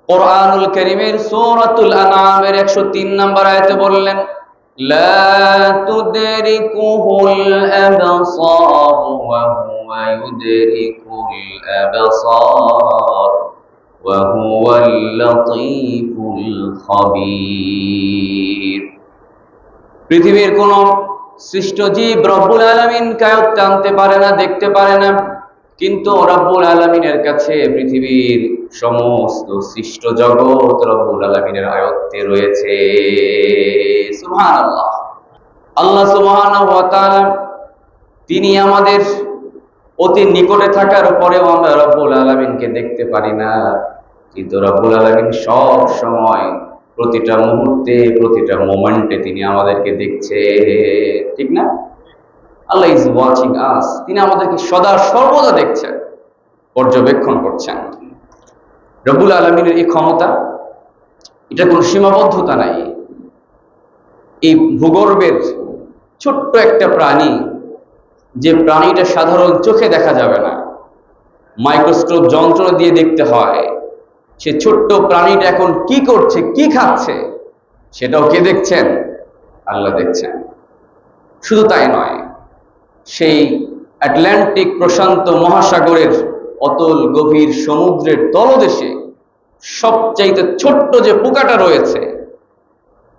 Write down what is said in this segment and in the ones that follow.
কোরআনুল কারীমের সূরাতুল আনআমের 103 নম্বর আয়াতে বললেন, লা তুদরিকুহুল আবসার ওয়া হুয়া ইউদরিকুল আবসার ওয়া হুয়াল লাতীফুল খাবীর। পৃথিবীর কোন সৃষ্ট জীব রব্বুল আলামিন কায়ত্তে আনতে পারে না, দেখতে পারে না, কিন্তু রব্বুল আলামিনের কাছে পৃথিবীর সমস্ত সৃষ্ট জগৎ রব্বুল আলামিনের আয়ত্তে রয়েছে। সুবহানাল্লাহ। আল্লাহ সুবহানাহু ওয়া তাআলা তিনি আমাদের অতি নিকটে থাকার পরেও আমরা রব্বুল আলামিনকে দেখতে পারি না, কিন্তু রব্বুল আলামিন সব সময় প্রতিটা মুহূর্তে প্রতিটা মোমেন্টে তিনি আমাদেরকে দেখছে, ঠিক না? আল্লাহ ইজ ওয়াচিং আস। তিনি আমাদেরকে সদা সর্বদা দেখছেন, পর্যবেক্ষণ করছেন। রব্বুল আলামিনের এই ক্ষমতা, এটা কোনো সীমাবদ্ধতা নাই। এই ভূগর্ভের ছোট্ট একটা প্রাণী, যে প্রাণীটা সাধারণ চোখে দেখা যাবে না, মাইক্রোস্কোপ যন্ত্র দিয়ে দেখতে হয়, সে ছোট্ট প্রাণীটা এখন কি করছে, কি খাচ্ছে, সেটাও কে দেখছেন? আল্লাহ দেখছেন। শুধু তাই নয়, সেই আটলান্টিক প্রশান্ত মহাসাগরের অতল গভীর সমুদ্রের তলদেশে সবচাইতে ছোট্ট যে পোকাটা রয়েছে,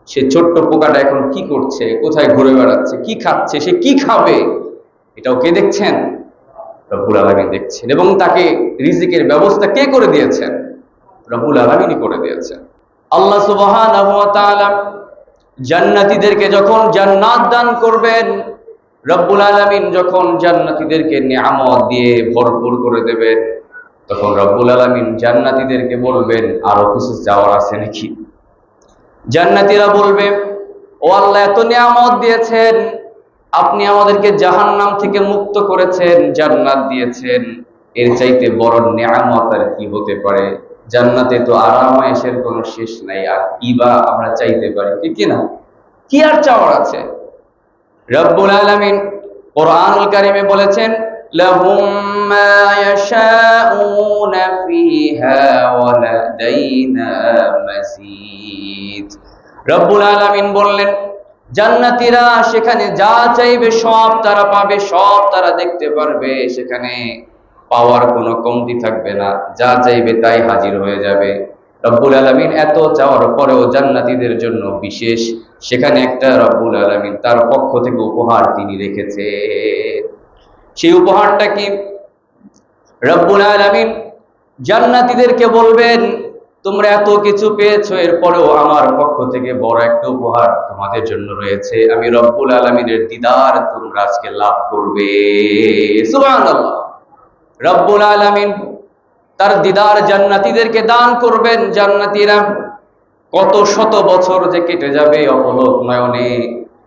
সে ছোট্ট পোকাটা এখন কি করছে, কোথায় ঘুরে বেড়াচ্ছে, কি খাচ্ছে, সে কি খাবে, এটাও কে দেখছেন? রব্বুল আলামিন দেখছেন। এবং তাকে রিজিকের ব্যবস্থা কে করে দিয়েছেন? রব্বুল আলামিনই করে দিয়েছেন। আল্লাহ সুবহানাহু ওয়া তাআলা জান্নাতীদেরকে যখন জান্নাত দান করবেন, রব্বুল আলামিন যখন জান্নাতীদেরকে নিয়ামত দিয়ে ভরপুর করে দেবেন, তখন রব্বুল আলামিন জান্নাতীদেরকে বলবেন, আরো কিছু চাওয়ার আছে নাকি? জান্নাতীরা বলবে, ও আল্লাহ, এত নিয়ামত দিয়েছেন, আপনি আমাদেরকে জাহান্নাম থেকে মুক্ত করেছেন, জান্নাত দিয়েছেন, এর চাইতে বড় নিয়ামত আর কি হতে পারে? জান্নাতে তো আরাম-আয়েশের কোনো শেষ নাই, আর কি বা আমরা চাইতে পারি, ঠিক না? কি আর চাওয়ার আছে? রব্বুল আলামিন কোরআনুল কারীমে বলেছেন, লাহুম মা ইয়াশাউনা ফিহা ওয়া লাদাইনা মাজিদ। রব্বুল আলামিন বললেন, জান্নাতীরা সেখানে যা চাইবে সব তারা পাবে, সব তারা দেখতে পারবে, সেখানে পাওয়ার কোনো কমতি থাকবে না, যা চাইবে তাই হাজির হয়ে যাবে। রব্বুল আলামিন এত চাওয়ার পরেও জান্নাতীদের জন্য বিশেষ সেখানে একটা রব্বুল আলামিন তার পক্ষ থেকে উপহার তিনি রেখেছে। সেই উপহারটা কি? রব্বুল আলামিন জান্নাতীদেরকে বলবেন, তোমরা এত কিছু পেয়েছো, এরপরেও আমার পক্ষ থেকে বড় একটা উপহার তোমাদের জন্য রয়েছে। আমি রব্বুল আলামিনের দিদার তোমরা আজকে লাভ করবে। সুবহানাল্লাহ। রব্বুল আলামিন তার দিদার জান্নাতীদেরকে দান করবেন। জান্নাতীরা কত শত বছর যে কেটে যাবে অপলক নয়নে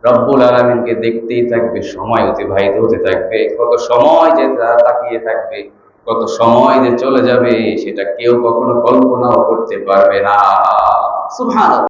রব্বুল আলামিনকে দেখতেই থাকবে, সময় অতিবাহিত হতে থাকবে, কত সময় যে তারা তাকিয়ে থাকবে, কত সময় যে চলে যাবে সেটা কেউ কখনো কল্পনাও করতে পারবে না। সুবহানাল্লাহ।